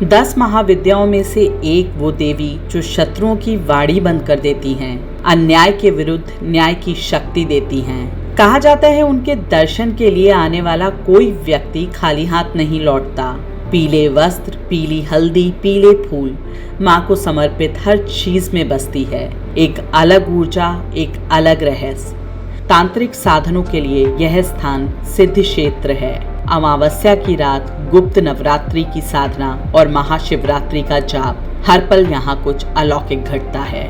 10 महाविद्याओं में से एक वो देवी जो शत्रुओं की वाड़ी बंद कर देती हैं, अन्याय के विरुद्ध न्याय की शक्ति देती हैं। कहा जाता है उनके दर्शन के लिए आने वाला कोई व्यक्ति खाली हाथ नहीं लौटता। पीले वस्त्र, पीली हल्दी, पीले फूल माँ को समर्पित हर चीज में बसती है। एक अलग ऊर्जा, एक अलग रहस्य। तांत्रिक साधनों के लिए यह स्थान सिद्ध क्षेत्र है। अमावस्या की रात, गुप्त नवरात्रि की साधना और महाशिवरात्रि का जाप, हर पल यहाँ कुछ अलौकिक घटता है।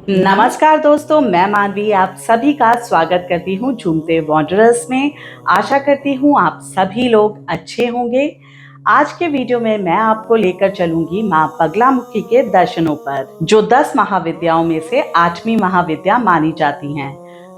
नमस्कार दोस्तों, मैं मानवी आप सभी का स्वागत करती हूँ झूमते वॉन्डरर्स में। आशा करती हूँ आप सभी लोग अच्छे होंगे। आज के वीडियो में मैं आपको लेकर चलूंगी माँ बगलामुखी के दर्शनों पर, जो 10 महाविद्याओं में से 8वीं महाविद्या मानी जाती हैं।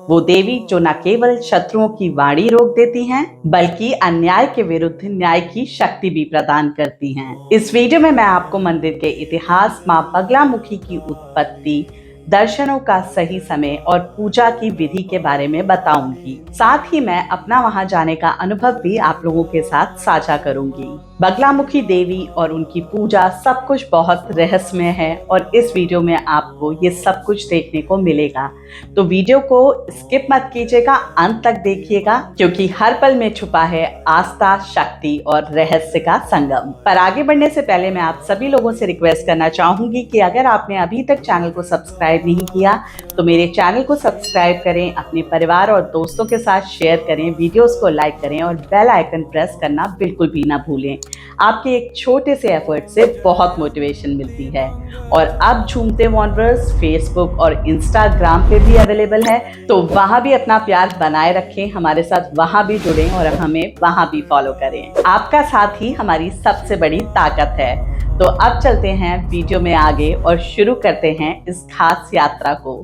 वो देवी जो न केवल शत्रुओं की वाणी रोक देती हैं, बल्कि अन्याय के विरुद्ध न्याय की शक्ति भी प्रदान करती हैं। इस वीडियो में मैं आपको मंदिर के इतिहास, माँ बगलामुखी की उत्पत्ति, दर्शनों का सही समय और पूजा की विधि के बारे में बताऊंगी। साथ ही मैं अपना वहां जाने का अनुभव भी आप लोगों के साथ साझा करूंगी। बगलामुखी देवी और उनकी पूजा सब कुछ बहुत रहस्यमय है और इस वीडियो में आपको ये सब कुछ देखने को मिलेगा। तो वीडियो को स्किप मत कीजिएगा, अंत तक देखिएगा, क्योंकि हर पल में छुपा है आस्था, शक्ति और रहस्य का संगम। पर आगे बढ़ने से पहले मैं आप सभी लोगों से रिक्वेस्ट करना चाहूंगी कि अगर आपने अभी तक चैनल को सब्सक्राइब नहीं किया तो मेरे चैनल को सब्सक्राइब करें, अपने परिवार और दोस्तों के साथ शेयर करें, वीडियोस को लाइक करें और बेल आइकन प्रेस करना बिल्कुल भी ना भूलें। आपके एक छोटे से एफर्ट से बहुत मोटिवेशन मिलती है। और अब झूमते वॉन्डरर्स फेसबुक और इंस्टाग्राम पे भी अवेलेबल है, तो वहां भी अपना प्यार बनाए रखें, हमारे साथ वहां भी जुड़ें और हमें वहां भी फॉलो करें। आपका साथ ही हमारी सबसे बड़ी ताकत है। तो अब चलते हैं वीडियो में आगे और शुरू करते हैं इस खास यात्रा को।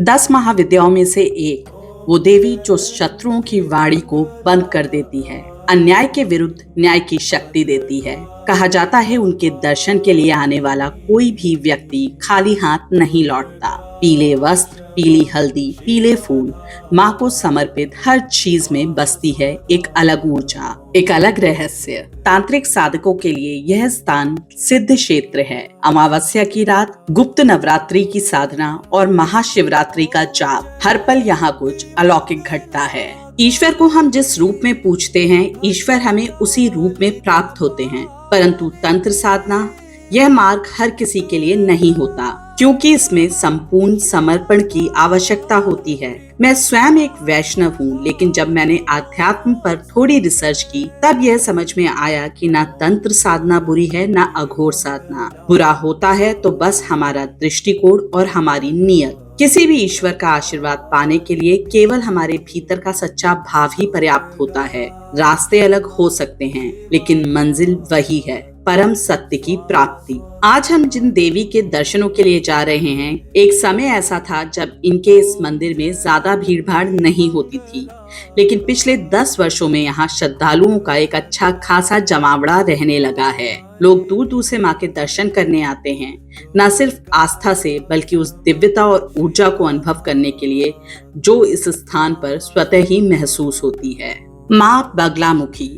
10 महाविद्याओं में से एक वो देवी जो शत्रुओं की वाणी को बंद कर देती है, अन्याय के विरुद्ध न्याय की शक्ति देती है। कहा जाता है उनके दर्शन के लिए आने वाला कोई भी व्यक्ति खाली हाथ नहीं लौटता। पीले वस्त्र, पीली हल्दी, पीले फूल माँ को समर्पित हर चीज में बसती है एक अलग ऊर्जा, एक अलग रहस्य। तांत्रिक साधकों के लिए यह स्थान सिद्ध क्षेत्र है। अमावस्या की रात, गुप्त नवरात्रि की साधना और महाशिवरात्रि का जाप, हर पल यहाँ कुछ अलौकिक घटता है। ईश्वर को हम जिस रूप में पूजते हैं, ईश्वर हमें उसी रूप में प्राप्त होते हैं। परंतु तंत्र साधना, यह मार्ग हर किसी के लिए नहीं होता, क्योंकि इसमें संपूर्ण समर्पण की आवश्यकता होती है। मैं स्वयं एक वैष्णव हूँ, लेकिन जब मैंने आध्यात्म पर थोड़ी रिसर्च की, तब यह समझ में आया कि ना तंत्र साधना बुरी है, ना अघोर साधना। बुरा होता है तो बस हमारा दृष्टिकोण और हमारी नीयत। किसी भी ईश्वर का आशीर्वाद पाने के लिए केवल हमारे भीतर का सच्चा भाव ही पर्याप्त होता है। रास्ते अलग हो सकते हैं, लेकिन मंजिल वही है, परम सत्य की प्राप्ति। आज हम जिन देवी के दर्शनों के लिए जा रहे हैं, एक समय ऐसा था जब इनके इस मंदिर में ज्यादा भीड़ भाड़ नहीं होती थी, लेकिन पिछले 10 वर्षों में यहाँ श्रद्धालुओं का एक अच्छा खासा जमावड़ा रहने लगा है। लोग दूर दूर से माँ के दर्शन करने आते हैं, न सिर्फ आस्था से, बल्कि उस दिव्यता और ऊर्जा को अनुभव करने के लिए जो इस स्थान पर स्वतः ही महसूस होती है। माँ बगलामुखी।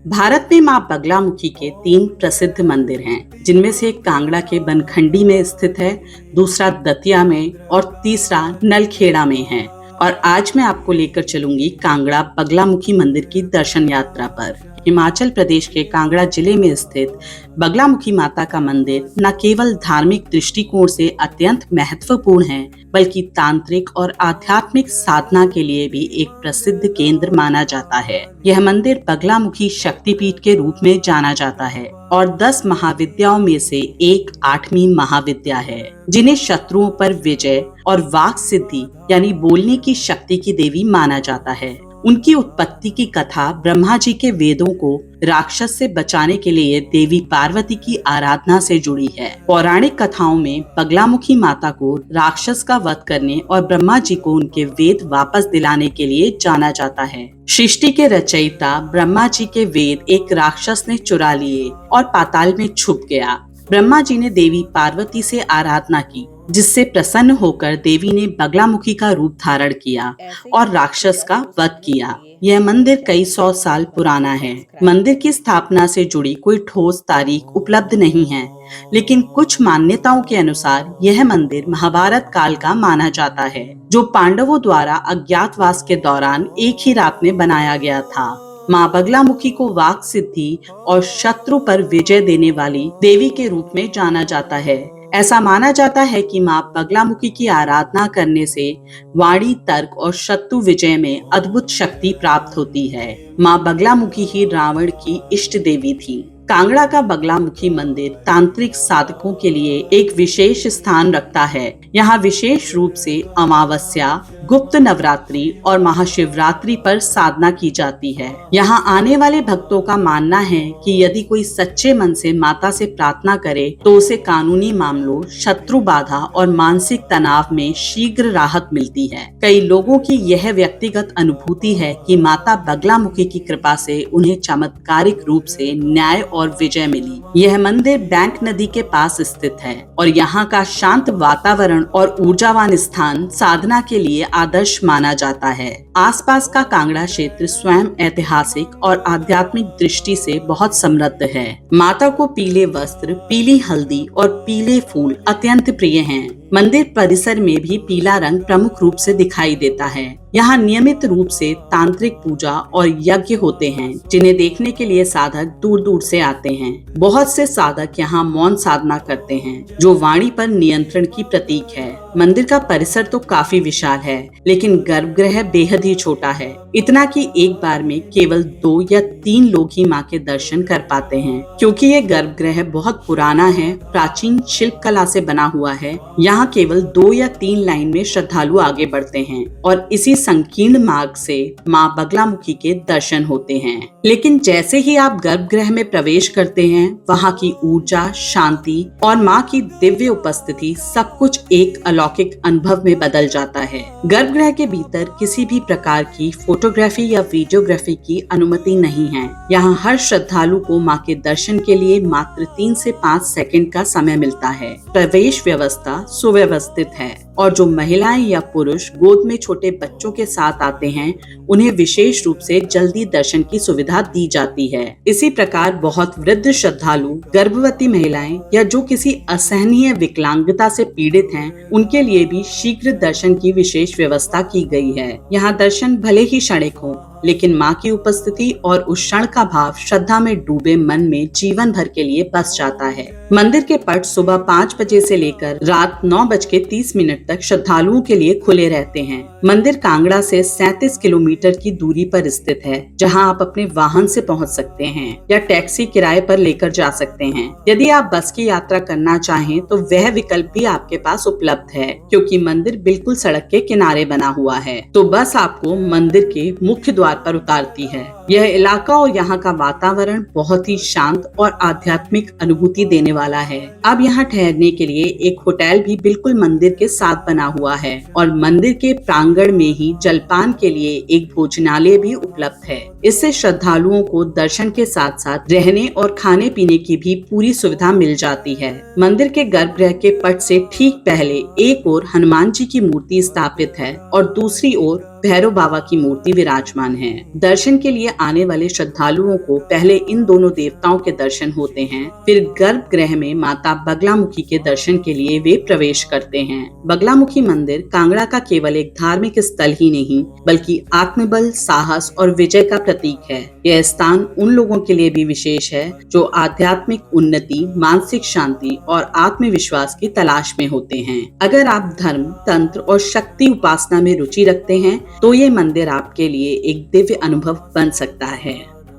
भारत में माँ बगलामुखी के 3 प्रसिद्ध मंदिर हैं, जिनमें से एक कांगड़ा के बनखंडी में स्थित है, दूसरा दतिया में और तीसरा नलखेड़ा में है। और आज मैं आपको लेकर चलूंगी कांगड़ा बगलामुखी मंदिर की दर्शन यात्रा पर। हिमाचल प्रदेश के कांगड़ा जिले में स्थित बगलामुखी माता का मंदिर न केवल धार्मिक दृष्टिकोण से अत्यंत महत्वपूर्ण है, बल्कि तांत्रिक और आध्यात्मिक साधना के लिए भी एक प्रसिद्ध केंद्र माना जाता है। यह मंदिर बगलामुखी शक्तिपीठ के रूप में जाना जाता है और 10 महाविद्याओं में से एक 8वीं महाविद्या है, जिन्हें शत्रुओं पर विजय और वाक सिद्धि यानी बोलने की शक्ति की देवी माना जाता है। उनकी उत्पत्ति की कथा ब्रह्मा जी के वेदों को राक्षस से बचाने के लिए देवी पार्वती की आराधना से जुड़ी है। पौराणिक कथाओं में बगलामुखी माता को राक्षस का वध करने और ब्रह्मा जी को उनके वेद वापस दिलाने के लिए जाना जाता है। सृष्टि के रचयिता ब्रह्मा जी के वेद एक राक्षस ने चुरा लिए और पाताल में छुप गया। ब्रह्मा जी ने देवी पार्वती से आराधना की जिससे प्रसन्न होकर देवी ने बगलामुखी का रूप धारण किया और राक्षस का वध किया। यह मंदिर कई 100 साल पुराना है। मंदिर की स्थापना से जुड़ी कोई ठोस तारीख उपलब्ध नहीं है, लेकिन कुछ मान्यताओं के अनुसार यह मंदिर महाभारत काल का माना जाता है, जो पांडवों द्वारा अज्ञातवास के दौरान एक ही रात में बनाया गया था। माँ बगलामुखी को वाक सिद्धि और शत्रु पर विजय देने वाली देवी के रूप में जाना जाता है। ऐसा माना जाता है कि माँ बगलामुखी की आराधना करने से वाणी, तर्क और शत्रु विजय में अद्भुत शक्ति प्राप्त होती है। माँ बगलामुखी ही रावण की इष्ट देवी थी। कांगड़ा का बगलामुखी मंदिर तांत्रिक साधकों के लिए एक विशेष स्थान रखता है। यहाँ विशेष रूप से अमावस्या, गुप्त नवरात्रि और महाशिवरात्रि पर साधना की जाती है। यहाँ आने वाले भक्तों का मानना है कि यदि कोई सच्चे मन से माता से प्रार्थना करे तो उसे कानूनी मामलों, शत्रु बाधा और मानसिक तनाव में शीघ्र राहत मिलती है। कई लोगों की यह व्यक्तिगत अनुभूति है कि माता बगलामुखी की कृपा से उन्हें चमत्कारिक रूप से न्याय और विजय मिली। यह मंदिर बैंक नदी के पास स्थित है और यहाँ का शांत वातावरण और ऊर्जावान स्थान साधना के लिए आदर्श माना जाता है। आसपास का कांगड़ा क्षेत्र स्वयं ऐतिहासिक और आध्यात्मिक दृष्टि से बहुत समृद्ध है। माता को पीले वस्त्र, पीली हल्दी और पीले फूल अत्यंत प्रिय हैं। मंदिर परिसर में भी पीला रंग प्रमुख रूप से दिखाई देता है। यहाँ नियमित रूप से तांत्रिक पूजा और यज्ञ होते हैं, जिन्हें देखने के लिए साधक दूर दूर से आते हैं। बहुत से साधक यहाँ मौन साधना करते हैं, जो वाणी पर नियंत्रण की प्रतीक है। मंदिर का परिसर तो काफी विशाल है, लेकिन गर्भगृह बेहद ही छोटा है। इतना कि एक बार में केवल 2 या 3 लोग ही माँ के दर्शन कर पाते हैं। क्योंकि ये गर्भगृह बहुत पुराना है, प्राचीन शिल्प कला से बना हुआ है, यहाँ केवल 2 या 3 लाइन में श्रद्धालु आगे बढ़ते हैं और इसी संकीर्ण मार्ग से माँ बगलामुखी के दर्शन होते हैं। लेकिन जैसे ही आप गर्भगृह में प्रवेश करते हैं, वहाँ की ऊर्जा, शांति और माँ की दिव्य उपस्थिति सब कुछ एक अलौकिक अनुभव में बदल जाता है। गर्भगृह के भीतर किसी भी प्रकार की फोटोग्राफी या वीडियोग्राफी की अनुमति नहीं है। यहाँ हर श्रद्धालु को माँ के दर्शन के लिए मात्र 3 से 5 सेकंड का समय मिलता है। प्रवेश व्यवस्था सुव्यवस्थित है और जो महिलाएं या पुरुष गोद में छोटे बच्चों के साथ आते हैं, उन्हें विशेष रूप से जल्दी दर्शन की सुविधा दी जाती है। इसी प्रकार बहुत वृद्ध श्रद्धालु, गर्भवती महिलाएं या जो किसी असहनीय विकलांगता से पीड़ित हैं, उनके लिए भी शीघ्र दर्शन की विशेष व्यवस्था की गई है। यहाँ दर्शन भले ही क्षणिक हो, लेकिन माँ की उपस्थिति और उस क्षण का भाव श्रद्धा में डूबे मन में जीवन भर के लिए बस जाता है। मंदिर के पट सुबह 5 बजे से लेकर रात 9:30 तक श्रद्धालुओं के लिए खुले रहते हैं। मंदिर कांगड़ा से 37 किलोमीटर की दूरी पर स्थित है, जहां आप अपने वाहन से पहुंच सकते हैं या टैक्सी किराए पर लेकर जा सकते हैं। यदि आप बस की यात्रा करना चाहें तो वह विकल्प भी आपके पास उपलब्ध है, क्योंकि मंदिर बिल्कुल सड़क के किनारे बना हुआ है। तो बस आपको मंदिर के मुख्य द्वार पर उतारती है। यह इलाका और यहाँ का वातावरण बहुत ही शांत और आध्यात्मिक अनुभूति देने वाला है। अब यहाँ ठहरने के लिए एक होटल भी बिल्कुल मंदिर के साथ बना हुआ है और मंदिर के प्रांगण में ही जलपान के लिए एक भोजनालय भी उपलब्ध है। इससे श्रद्धालुओं को दर्शन के साथ साथ रहने और खाने पीने की भी पूरी सुविधा मिल जाती है। मंदिर के गर्भगृह के पट से ठीक पहले एक ओर हनुमान जी की मूर्ति स्थापित है और दूसरी ओर भैरव बाबा की मूर्ति विराजमान है। दर्शन के लिए आने वाले श्रद्धालुओं को पहले इन दोनों देवताओं के दर्शन होते हैं, फिर गर्भगृह में माता बगलामुखी के दर्शन के लिए वे प्रवेश करते हैं। बगलामुखी मंदिर कांगड़ा का केवल एक धार्मिक स्थल ही नहीं, बल्कि आत्मबल, साहस और विजय का प्रतीक है। यह स्थान उन लोगों के लिए भी विशेष है जो आध्यात्मिक उन्नति, मानसिक शांति और आत्मविश्वास की तलाश में होते हैं। अगर आप धर्म, तंत्र और शक्ति उपासना में रुचि रखते हैं, तो ये मंदिर आपके लिए एक दिव्य अनुभव बन सकता है।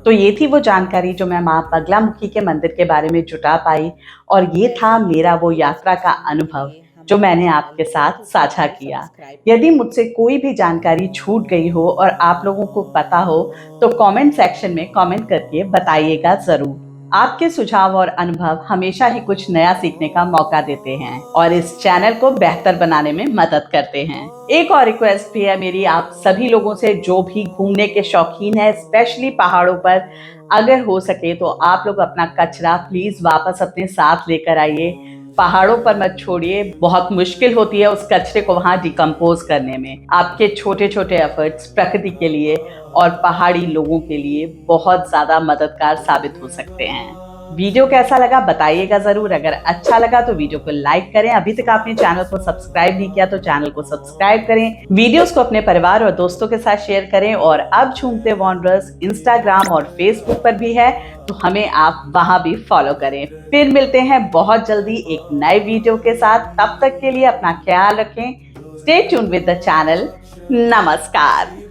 तो ये थी वो जानकारी जो मैं माँ बगलामुखी के मंदिर के बारे में जुटा पाई, और ये था मेरा वो यात्रा का अनुभव जो मैंने आपके साथ साझा किया। यदि मुझसे कोई भी जानकारी छूट गई हो और आप लोगों को पता हो, तो कमेंट सेक्शन में कमेंट करके बताइएगा जरूर। आपके सुझाव और अनुभव हमेशा ही कुछ नया सीखने का मौका देते हैं और इस चैनल को बेहतर बनाने में मदद करते हैं। एक और रिक्वेस्ट भी है मेरी आप सभी लोगों से, जो भी घूमने के शौकीन है, स्पेशली पहाड़ों पर, अगर हो सके तो आप लोग अपना कचरा प्लीज वापस अपने साथ लेकर आइए। पहाड़ों पर मत छोड़िए, बहुत मुश्किल होती है उस कचरे को वहां डिकम्पोज करने में। आपके छोटे छोटे एफर्ट्स प्रकृति के लिए और पहाड़ी लोगों के लिए बहुत ज्यादा मददगार साबित हो सकते हैं। वीडियो कैसा लगा बताइएगा जरूर। अगर अच्छा लगा तो वीडियो को लाइक करें। अभी तक आपने चैनल को सब्सक्राइब नहीं किया तो चैनल को सब्सक्राइब करें। वीडियोस को अपने परिवार और दोस्तों के साथ शेयर करें। और अब झूमते वॉन्डरर्स इंस्टाग्राम और फेसबुक पर भी है, तो हमें आप वहां भी फॉलो करें। फिर मिलते हैं बहुत जल्दी एक नए वीडियो के साथ। तब तक के लिए अपना ख्याल रखें। Stay tuned with the channel. नमस्कार।